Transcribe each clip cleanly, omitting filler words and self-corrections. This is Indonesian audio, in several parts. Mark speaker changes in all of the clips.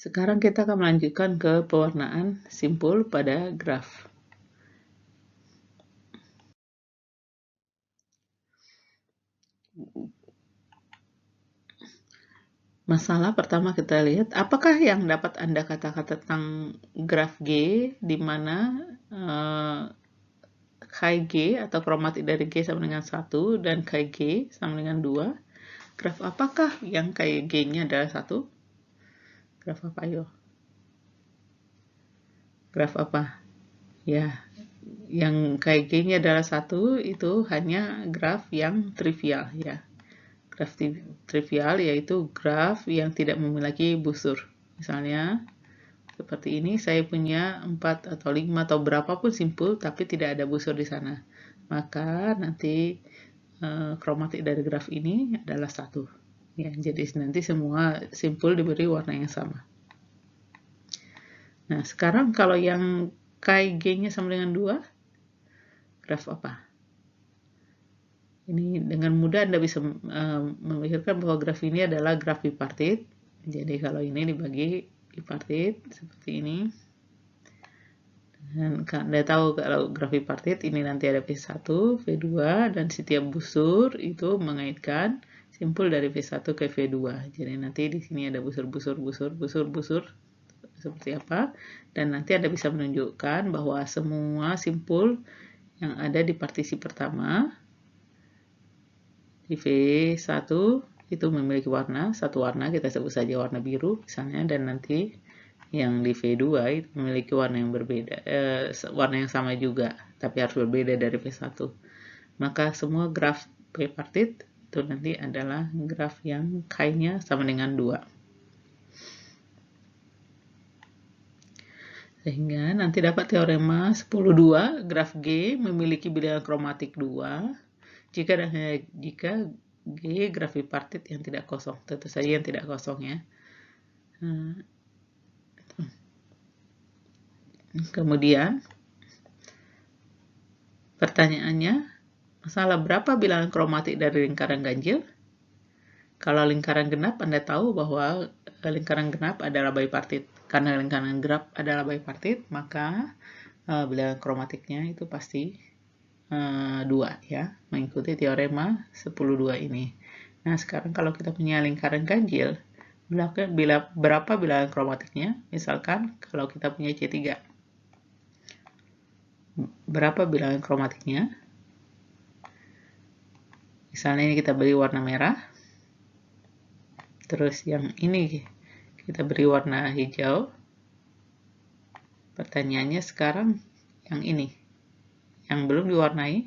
Speaker 1: Sekarang kita akan melanjutkan ke pewarnaan simpul pada graf. Masalah pertama kita lihat, apakah yang dapat Anda katakan tentang graf G, di mana KG atau kromatik dari G sama dengan 1 dan KG sama dengan 2. Graf apakah yang KG-nya adalah 1? Graf apa, ayo? Graf apa? Ya, yang KG-nya adalah 1 itu hanya graf yang trivial ya. Graf trivial yaitu graf yang tidak memiliki busur. Misalnya seperti ini, saya punya 4 atau 5 atau berapapun simpul tapi tidak ada busur di sana. Maka nanti kromatik dari graf ini adalah 1. Ya, jadi nanti semua simpul diberi warna yang sama. Nah, sekarang kalau yang KG-nya sama dengan 2, graf apa? Ini dengan mudah Anda bisa memikirkan bahwa graf ini adalah graf bipartit. Jadi kalau ini dibagi bipartit seperti ini. Dan Anda tahu kalau graf bipartit ini nanti ada V1, V2, dan setiap busur itu mengaitkan simpul dari V1 ke V2. Jadi nanti di sini ada busur seperti apa. Dan nanti Anda bisa menunjukkan bahwa semua simpul yang ada di partisi pertama di V1 itu memiliki warna, satu warna, kita sebut saja warna biru misalnya, dan nanti yang di V2 itu memiliki warna yang berbeda, warna yang sama juga, tapi harus berbeda dari V1. Maka semua graf bipartit itu nanti adalah graf yang K-nya sama dengan 2. Sehingga nanti dapat teorema 10-2, graf G memiliki bilangan kromatik 2 jika dan hanya jika G graf bipartit yang tidak kosong. Tentu saja yang tidak kosong ya. Kemudian pertanyaannya, masalah berapa bilangan kromatik dari lingkaran ganjil? Kalau lingkaran genap, Anda tahu bahwa lingkaran genap adalah bipartit. Karena lingkaran genap adalah bipartit, maka bilangan kromatiknya itu pasti 2 ya, mengikuti teorema 10-2 ini. Nah, sekarang kalau kita punya lingkaran ganjil, berapa bilangan kromatiknya? Misalkan kalau kita punya C3. Berapa bilangan kromatiknya? Misalnya ini kita beri warna merah. Terus yang ini kita beri warna hijau. Pertanyaannya sekarang yang ini. Yang belum diwarnai,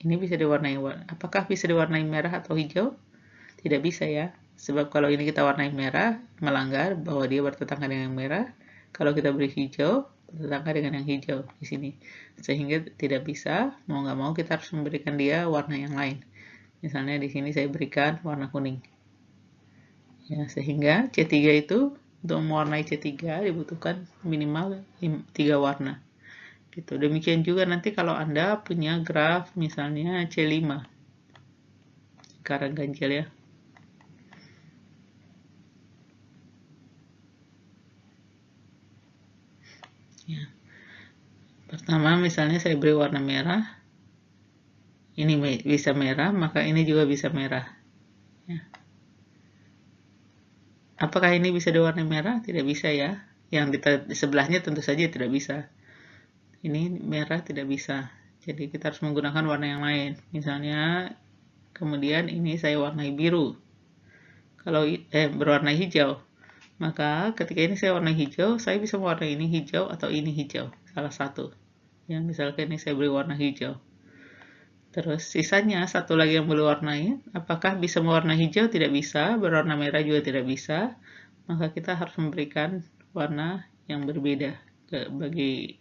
Speaker 1: ini bisa diwarnai, apakah bisa diwarnai merah atau hijau? Tidak bisa ya, sebab kalau ini kita warnai merah, melanggar bahwa dia bertetangga dengan merah. Kalau kita beri hijau, bertetangga dengan yang hijau di sini, sehingga tidak bisa, mau nggak mau kita harus memberikan dia warna yang lain. Misalnya di sini saya berikan warna kuning. Ya, sehingga C3 itu untuk mewarnai C3 dibutuhkan minimal 3 warna. Gitu. Demikian juga nanti kalau Anda punya graf misalnya C5, lingkaran ganjil ya. Ya. Pertama misalnya saya beri warna merah, ini bisa merah, maka ini juga bisa merah. Ya. Apakah ini bisa diwarnai merah? Tidak bisa ya. Yang di sebelahnya tentu saja tidak bisa. Ini merah tidak bisa. Jadi kita harus menggunakan warna yang lain. Misalnya, kemudian ini saya warnai biru. Kalau berwarna hijau, maka ketika ini saya warna hijau, saya bisa mewarnai ini hijau atau ini hijau, salah satu. Yang misalkan ini saya beri warna hijau. Terus sisanya satu lagi yang boleh warnai, apakah bisa mewarna hijau? Tidak bisa, berwarna merah juga tidak bisa. Maka kita harus memberikan warna yang berbeda bagi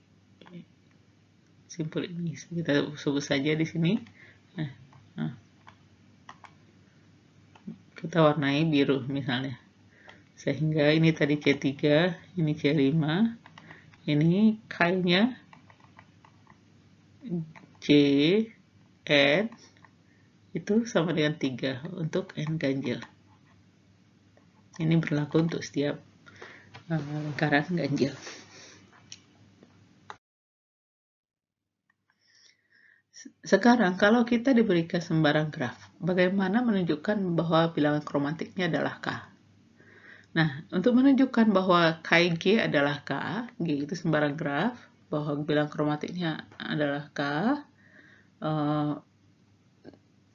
Speaker 1: simpul ini. Kita sebut saja di sini. Kita warnai biru misalnya. Sehingga ini tadi C3, ini C5, ini K-nya C, N, itu sama dengan 3 untuk N ganjil. Ini berlaku untuk setiap lingkaran ganjil. Sekarang kalau kita diberikan sembarang graf, bagaimana menunjukkan bahwa bilangan kromatiknya adalah K? Nah, untuk menunjukkan bahwa KG adalah K, G itu sembarang graf, bahwa bilangan kromatiknya adalah K,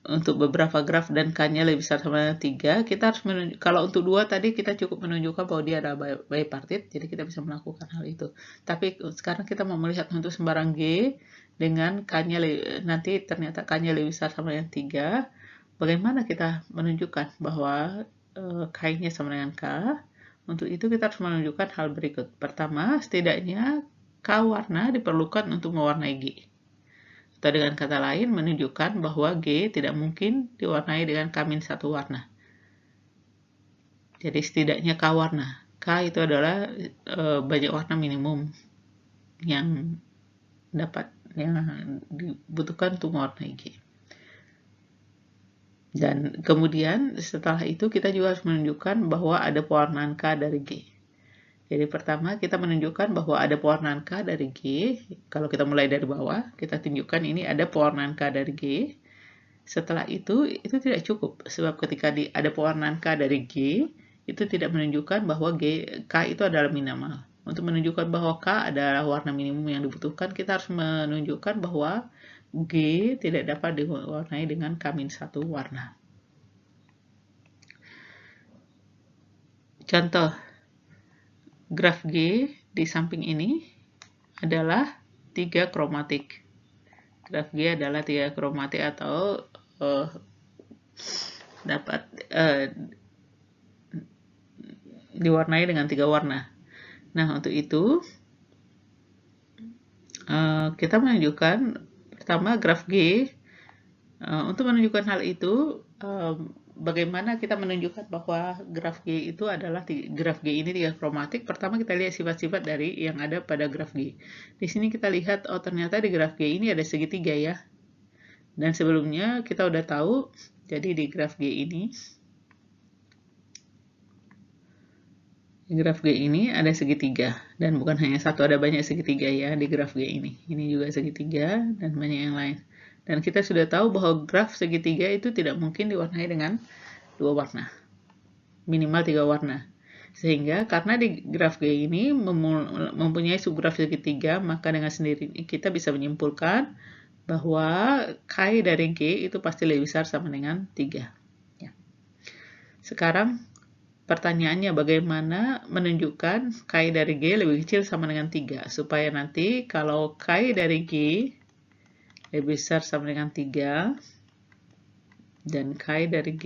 Speaker 1: untuk beberapa graf dan K-nya lebih besar sama dengan 3, kita harus menunjuk, kalau untuk 2 tadi kita cukup menunjukkan bahwa dia adalah bipartit, jadi kita bisa melakukan hal itu. Tapi sekarang kita mau melihat untuk sembarang G dengan K-nya nanti ternyata K-nya lebih besar sama dengan 3, bagaimana kita menunjukkan bahwa K-nya sama dengan K? Untuk itu kita harus menunjukkan hal berikut. Pertama, setidaknya K warna diperlukan untuk mewarnai G. Atau dengan kata lain, menunjukkan bahwa G tidak mungkin diwarnai dengan K-1 warna. Jadi setidaknya K warna. K itu adalah banyak warna minimum yang dibutuhkan untuk mewarnai G. Dan kemudian setelah itu kita juga harus menunjukkan bahwa ada pewarnaan K dari G. Jadi pertama kita menunjukkan bahwa ada pewarnaan K dari G. Kalau kita mulai dari bawah, kita tunjukkan ini ada pewarnaan K dari G. Setelah itu tidak cukup. Sebab ketika ada pewarnaan K dari G, itu tidak menunjukkan bahwa K itu adalah minimal. Untuk menunjukkan bahwa K adalah warna minimum yang dibutuhkan, kita harus menunjukkan bahwa G tidak dapat diwarnai dengan K-1 warna. Contoh graf G di samping ini adalah 3 kromatik. Graf G adalah 3 kromatik atau dapat diwarnai dengan 3 warna. Nah, untuk itu kita menunjukkan pertama graf G. Untuk menunjukkan hal itu, bagaimana kita menunjukkan bahwa graf G itu adalah graf G ini 3 kromatik. Pertama kita lihat sifat-sifat dari yang ada pada graf G. Di sini kita lihat, oh ternyata di graf G ini ada segitiga ya. Dan sebelumnya kita udah tahu, jadi di graf G ini ada segitiga, dan bukan hanya satu, ada banyak segitiga ya di graf G ini. Ini juga segitiga dan banyak yang lain. Dan kita sudah tahu bahwa graf segitiga itu tidak mungkin diwarnai dengan 2 warna, minimal 3 warna. Sehingga karena di graf G ini mempunyai subgraf segitiga, maka dengan sendiri kita bisa menyimpulkan bahwa K dari G itu pasti lebih besar sama dengan 3. Ya. Sekarang pertanyaannya, bagaimana menunjukkan K dari G lebih kecil sama dengan 3, supaya nanti kalau K dari G lebih besar sama dengan 3 dan K dari G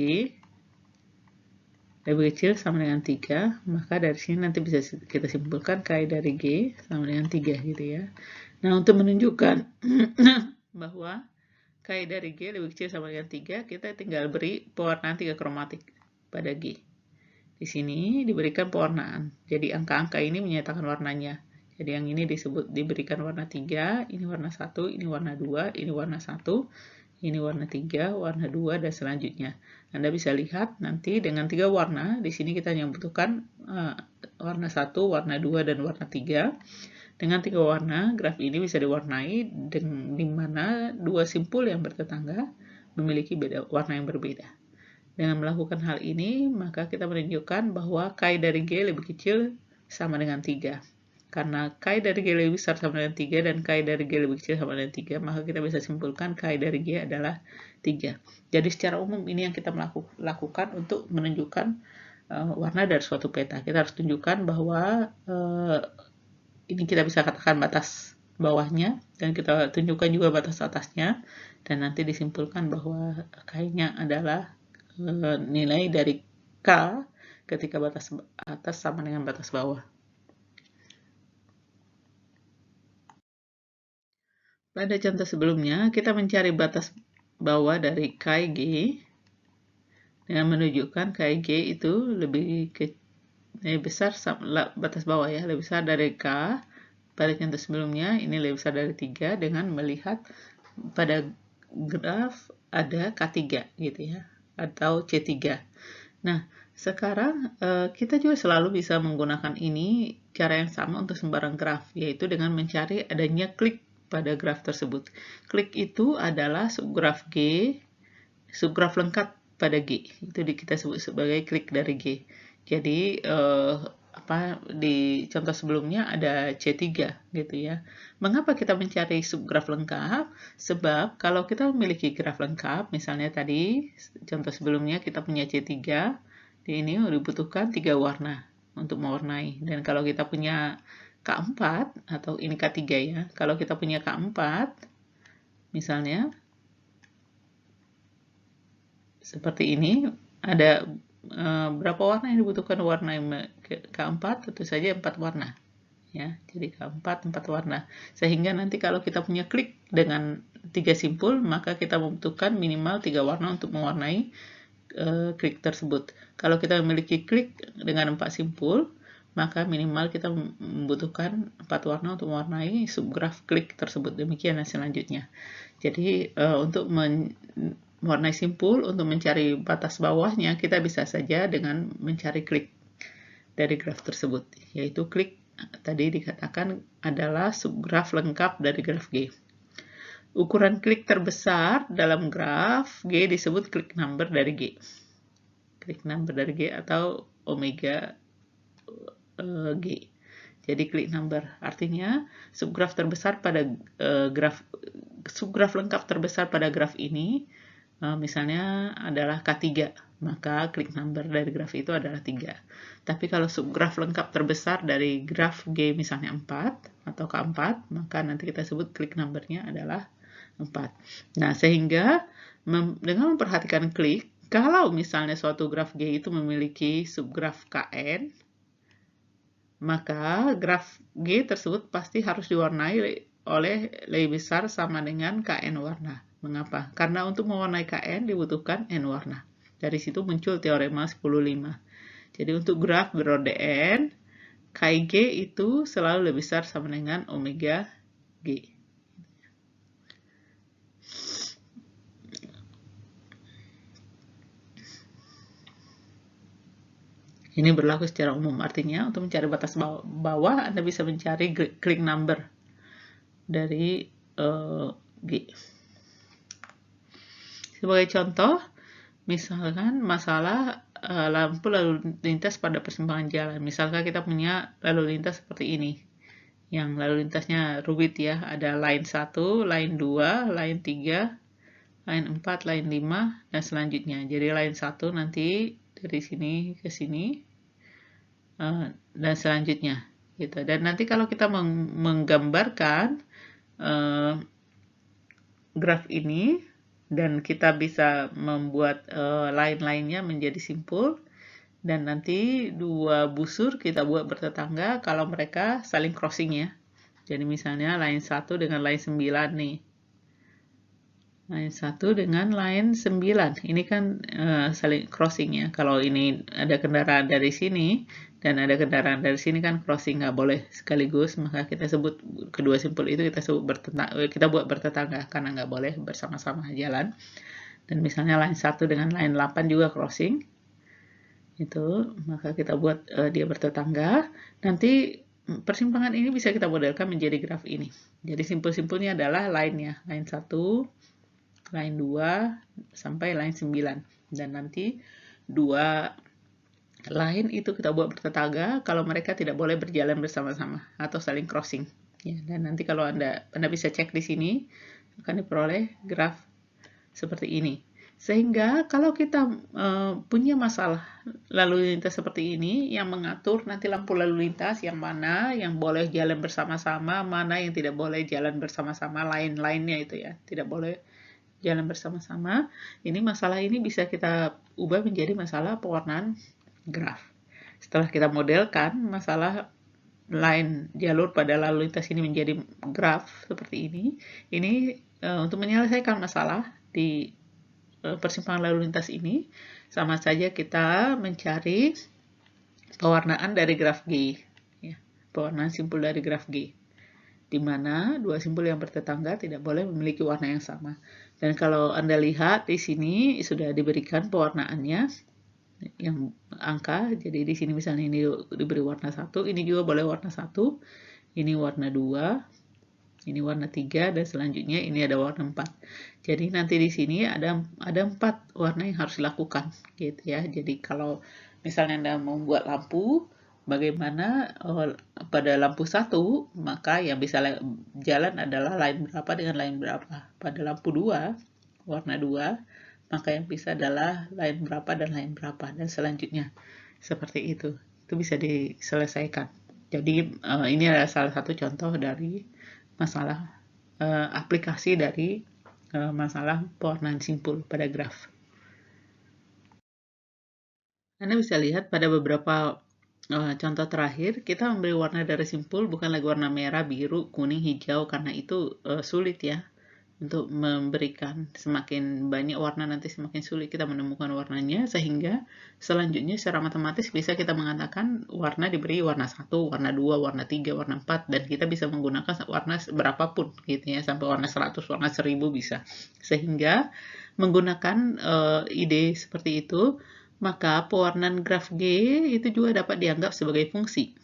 Speaker 1: lebih kecil sama dengan 3, maka dari sini nanti bisa kita simpulkan K dari G sama dengan 3 gitu ya. Nah, untuk menunjukkan bahwa K dari G lebih kecil sama dengan 3, kita tinggal beri pewarnaan 3 kromatik pada G. Di sini diberikan pewarnaan. Jadi angka-angka ini menyatakan warnanya. Jadi yang ini diberikan warna 3, ini warna 1, ini warna 2, ini warna 1, ini warna 3, warna 2, dan selanjutnya. Anda bisa lihat nanti dengan 3 warna, di sini kita hanya membutuhkan warna 1, warna 2, dan warna 3. Dengan 3 warna, graf ini bisa diwarnai di mana 2 simpul yang bertetangga memiliki warna yang berbeda. Dengan melakukan hal ini, maka kita menunjukkan bahwa K dari G lebih kecil sama dengan 3. Karena K dari G lebih besar sama dengan 3 dan K dari G lebih kecil sama dengan 3, maka kita bisa simpulkan K dari G adalah 3. Jadi secara umum ini yang kita lakukan untuk menunjukkan warna dari suatu peta. Kita harus tunjukkan bahwa ini kita bisa katakan batas bawahnya, dan kita tunjukkan juga batas atasnya, dan nanti disimpulkan bahwa K-nya adalah nilai dari K ketika batas atas sama dengan batas bawah. Pada contoh sebelumnya, kita mencari batas bawah dari KG dengan menunjukkan KG itu lebih besar, batas bawah ya, lebih besar dari K. Pada contoh sebelumnya, ini lebih besar dari 3 dengan melihat pada graf ada K3 gitu ya, atau C3. Nah, Sekarang kita juga selalu bisa menggunakan ini cara yang sama untuk sembarang graf, yaitu dengan mencari adanya klik pada graf tersebut. Klik itu adalah subgraf G, subgraf lengkap pada G. Itu kita sebut sebagai klik dari G. Jadi di contoh sebelumnya ada C3 gitu ya. Mengapa kita mencari subgraf lengkap? Sebab kalau kita memiliki graf lengkap, misalnya tadi contoh sebelumnya kita punya C3, di ini dibutuhkan 3 warna untuk mewarnai. Dan kalau kita punya K4 atau ini K3 ya. Kalau kita punya K4 misalnya seperti ini, ada berapa warna yang dibutuhkan warna K4? Tentu saja 4 warna. Ya, jadi K4 4 warna. Sehingga nanti kalau kita punya klik dengan 3 simpul, maka kita membutuhkan minimal 3 warna untuk mewarnai klik tersebut. Kalau kita memiliki klik dengan 4 simpul, maka minimal kita membutuhkan 4 warna untuk mewarnai subgraf klik tersebut. Demikian selanjutnya. Jadi untuk mewarnai simpul, untuk mencari batas bawahnya, kita bisa saja dengan mencari klik dari graf tersebut, yaitu klik tadi dikatakan adalah subgraf lengkap dari graf G. Ukuran klik terbesar dalam graf G disebut klik number dari G. Klik number dari G atau omega G. Jadi klik number artinya subgraf terbesar pada subgraf lengkap terbesar pada graf ini misalnya adalah K3, maka klik number dari graf itu adalah 3. Tapi kalau subgraf lengkap terbesar dari graf G misalnya 4 atau K4, maka nanti kita sebut klik numbernya adalah 4. Nah, sehingga dengan memperhatikan klik, kalau misalnya suatu graf G itu memiliki subgraf Kn, maka graf G tersebut pasti harus diwarnai oleh lebih besar sama dengan Kn warna. Mengapa? Karena untuk mewarnai Kn dibutuhkan N warna. Dari situ muncul teorema 10/5. Jadi untuk graf berode N, Kg itu selalu lebih besar sama dengan omega G. Ini berlaku secara umum, artinya untuk mencari batas bawah Anda bisa mencari klik number dari G. Sebagai contoh, misalkan masalah lampu lalu lintas pada persimpangan jalan. Misalkan kita punya lalu lintas seperti ini. Yang lalu lintasnya rumit ya, ada line 1, line 2, line 3, line 4, line 5, dan selanjutnya. Jadi line 1 nanti dari sini ke sini, dan selanjutnya. Gitu. Dan nanti kalau kita menggambarkan graf ini, dan kita bisa membuat line-line-nya menjadi simpul, dan nanti dua busur kita buat bertetangga kalau mereka saling crossing ya. Jadi misalnya line 1 dengan line 9 nih. Line 1 dengan line 9. Ini kan saling crossing ya. Kalau ini ada kendaraan dari sini dan ada kendaraan dari sini kan crossing, nggak boleh sekaligus, maka kita sebut kedua simpul itu kita buat bertetangga karena nggak boleh bersama-sama jalan. Dan misalnya line 1 dengan line 8 juga crossing, itu maka kita buat dia bertetangga. Nanti persimpangan ini bisa kita modelkan menjadi graf ini. Jadi simpul-simpulnya adalah line-nya, line 1, line 2 sampai line 9, dan nanti dua line itu kita buat bertetangga kalau mereka tidak boleh berjalan bersama-sama atau saling crossing ya. Dan nanti kalau Anda bisa cek di sini akan diperoleh graf seperti ini. Sehingga kalau kita punya masalah lalu lintas seperti ini yang mengatur nanti lampu lalu lintas yang mana yang boleh jalan bersama-sama, mana yang tidak boleh jalan bersama-sama, line-line-nya itu ya tidak boleh jalan bersama-sama. Ini masalah ini bisa kita ubah menjadi masalah pewarnaan graf. Setelah kita modelkan masalah line jalur pada lalu lintas ini menjadi graf seperti ini untuk menyelesaikan masalah di persimpangan lalu lintas ini, sama saja kita mencari pewarnaan dari graf G, ya, pewarnaan simpul dari graf G, di mana dua simpul yang bertetangga tidak boleh memiliki warna yang sama. Dan kalau Anda lihat di sini sudah diberikan pewarnaannya. yang angka. Jadi di sini misalnya ini diberi warna 1, ini juga boleh warna 1, ini warna 2, ini warna 3, dan selanjutnya ini ada warna 4. Jadi nanti di sini ada 4 warna yang harus dilakukan gitu ya. Jadi kalau misalnya Anda membuat lampu, bagaimana pada lampu 1, maka yang bisa jalan adalah line berapa dengan line berapa. Pada lampu 2, warna 2, maka yang bisa adalah line berapa dan line berapa, dan selanjutnya seperti itu. Itu bisa diselesaikan. Jadi ini adalah salah satu contoh dari masalah aplikasi dari masalah pewarnaan simpul pada graf. Anda bisa lihat pada beberapa contoh terakhir, kita memberi warna dari simpul bukan lagi warna merah, biru, kuning, hijau, karena itu sulit ya. Untuk memberikan semakin banyak warna nanti semakin sulit kita menemukan warnanya, sehingga selanjutnya secara matematis bisa kita mengatakan warna diberi warna 1, warna 2, warna 3, warna 4, dan kita bisa menggunakan warna berapapun gitu ya, sampai warna 100, warna 1000 bisa. Sehingga menggunakan ide seperti itu, maka pewarnaan graf G itu juga dapat dianggap sebagai fungsi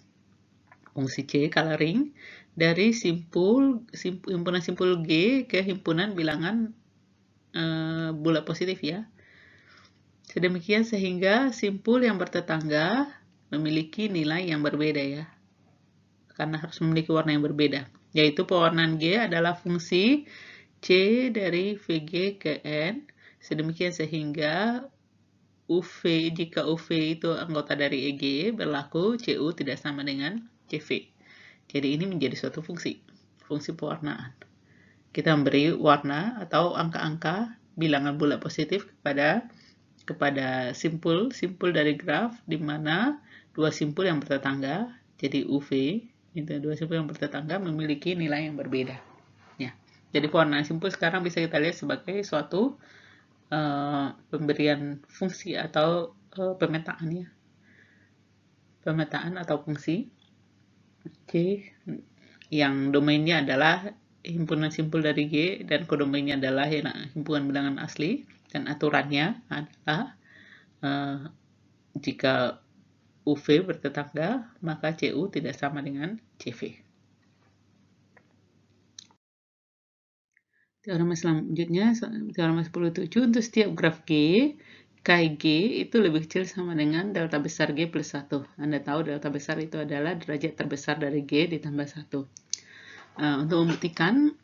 Speaker 1: C, coloring, dari himpunan simpul G ke himpunan bilangan bulat positif ya. Sedemikian sehingga simpul yang bertetangga memiliki nilai yang berbeda ya. Karena harus memiliki warna yang berbeda. Yaitu pewarnaan G adalah fungsi C dari VG ke N. Sedemikian sehingga jika UV itu anggota dari EG, berlaku CU tidak sama dengan CV. Jadi ini menjadi suatu fungsi pewarnaan. Kita memberi warna atau angka-angka bilangan bulat positif kepada simpul dari graf, di mana dua simpul yang bertetangga, jadi UV, itu dua simpul yang bertetangga memiliki nilai yang berbeda. Ya. Jadi pewarnaan simpul sekarang bisa kita lihat sebagai suatu pemberian fungsi atau pemetaan ya. Pemetaan atau fungsi. Oke. Yang domainnya adalah himpunan simpul dari G dan kodomainnya adalah himpunan bilangan asli, dan aturannya adalah jika UV bertetangga maka CU tidak sama dengan CV. Teorema selanjutnya, teorema 10.7, untuk setiap graf G, KG itu lebih kecil sama dengan delta besar G plus 1. Anda tahu delta besar itu adalah derajat terbesar dari G ditambah 1. Untuk membuktikan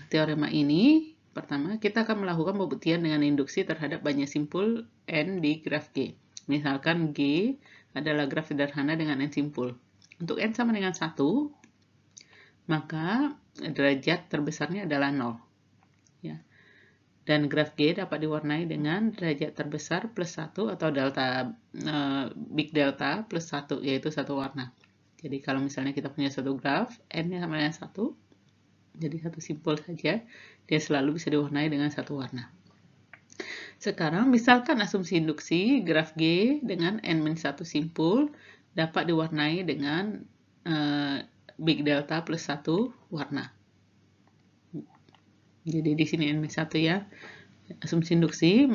Speaker 1: teorema ini, pertama kita akan melakukan pembuktian dengan induksi terhadap banyak simpul N di graf G. Misalkan G adalah graf sederhana dengan N simpul. Untuk N sama dengan 1, maka derajat terbesarnya adalah 0. Ya. Dan graf G dapat diwarnai dengan derajat terbesar plus 1 atau delta big delta plus 1, yaitu satu warna. Jadi kalau misalnya kita punya satu graf, N-nya sama dengan 1, jadi satu simpul saja, dia selalu bisa diwarnai dengan satu warna. Sekarang misalkan asumsi induksi graf G dengan N-1 simpul dapat diwarnai dengan big delta plus 1 warna. Jadi di sini N-1 ya. Asumsi induksi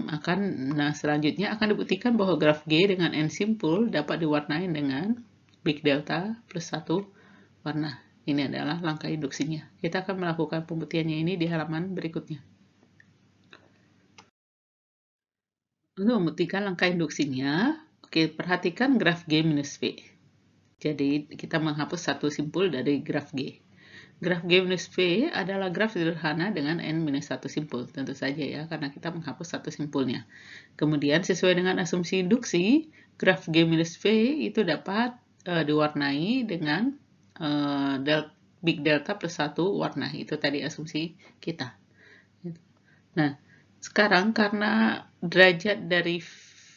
Speaker 1: selanjutnya akan dibuktikan bahwa graf G dengan N simpul dapat diwarnai dengan big delta plus 1 warna. Ini adalah langkah induksinya. Kita akan melakukan pembuktiannya ini di halaman berikutnya. Untuk membuktikan langkah induksinya, perhatikan graf G minus V. Jadi kita menghapus satu simpul dari graf G. Graf G minus V adalah graf sederhana dengan N-1 simpul, tentu saja ya, karena kita menghapus satu simpulnya. Kemudian sesuai dengan asumsi induksi, graf G minus V itu dapat diwarnai dengan big delta plus 1 warna. Itu tadi asumsi kita. Nah, sekarang karena derajat dari V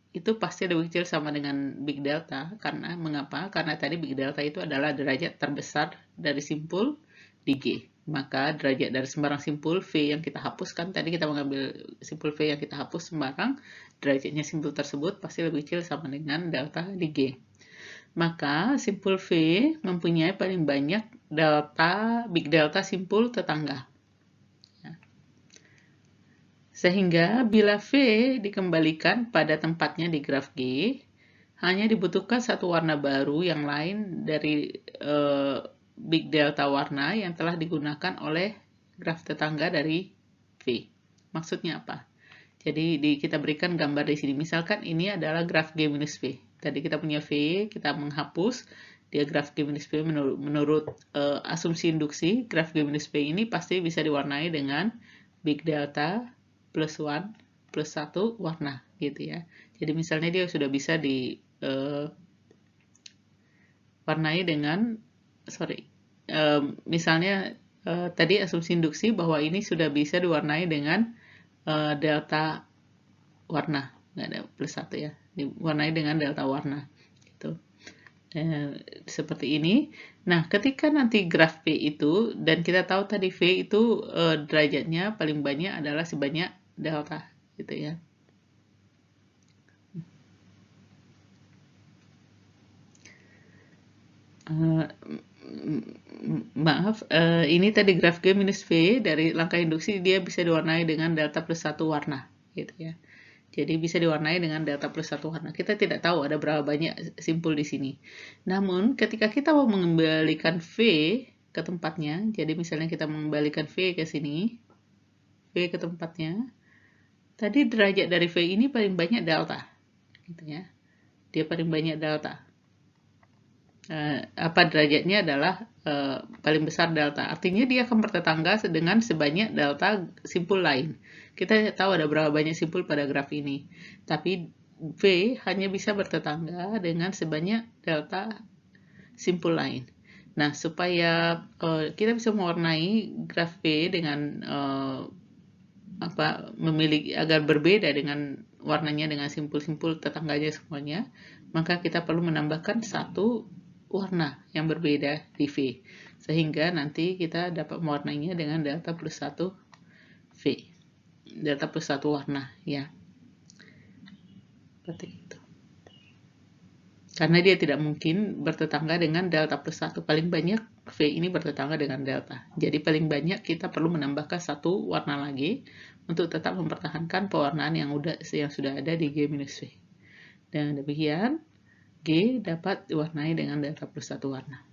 Speaker 1: itu pasti lebih kecil sama dengan big delta. Mengapa? Karena tadi big delta itu adalah derajat terbesar dari simpul di G. Maka derajat dari sembarang simpul V yang kita hapuskan, tadi kita mengambil simpul V yang kita hapus sembarang, derajatnya simpul tersebut pasti lebih kecil sama dengan delta di G. Maka simpul V mempunyai paling banyak big delta simpul tetangga. Sehingga bila V dikembalikan pada tempatnya di graf G, hanya dibutuhkan satu warna baru yang lain dari big delta warna yang telah digunakan oleh graf tetangga dari V. Maksudnya apa? Jadi kita berikan gambar di sini. Misalkan ini adalah graf G minus V. Tadi kita punya V, kita menghapus. Dia graf G minus V menurut asumsi induksi, graf G minus V ini pasti bisa diwarnai dengan big delta plus 1 plus 1 warna gitu ya. Jadi misalnya dia sudah bisa diwarnai dengan misalnya tadi asumsi induksi bahwa ini sudah bisa diwarnai dengan delta warna, nggak ada plus 1 ya, diwarnai dengan delta warna gitu. Seperti ini. Nah, ketika nanti graf V itu, dan kita tahu tadi V itu derajatnya paling banyak adalah sebanyak delta gitu ya. Maaf, ini tadi graf G minus V dari langkah induksi dia bisa diwarnai dengan delta plus 1 warna gitu ya. Jadi bisa diwarnai dengan delta plus 1 warna. Kita tidak tahu ada berapa banyak simpul di sini. Namun ketika kita mau mengembalikan V ke tempatnya, jadi misalnya kita mengembalikan V ke sini, V ke tempatnya, tadi derajat dari V ini paling banyak delta gitu ya. Dia paling banyak delta. Apa derajatnya adalah paling besar delta. Artinya dia akan bertetangga dengan sebanyak delta simpul lain. Kita tahu ada berapa banyak simpul pada graf ini. Tapi V hanya bisa bertetangga dengan sebanyak delta simpul lain. Nah, supaya kita bisa mewarnai graf V dengan memiliki agar berbeda dengan warnanya dengan simpul-simpul tetangganya semuanya, maka kita perlu menambahkan satu warna yang berbeda di V, sehingga nanti kita dapat mewarnainya dengan delta plus 1 V, delta plus 1 warna ya, seperti itu. Karena dia tidak mungkin bertetangga dengan delta plus 1, paling banyak V ini bertetangga dengan delta, jadi paling banyak kita perlu menambahkan satu warna lagi untuk tetap mempertahankan pewarnaan yang sudah ada di G minus V. Dan demikian G dapat diwarnai dengan delta plus 1 warna.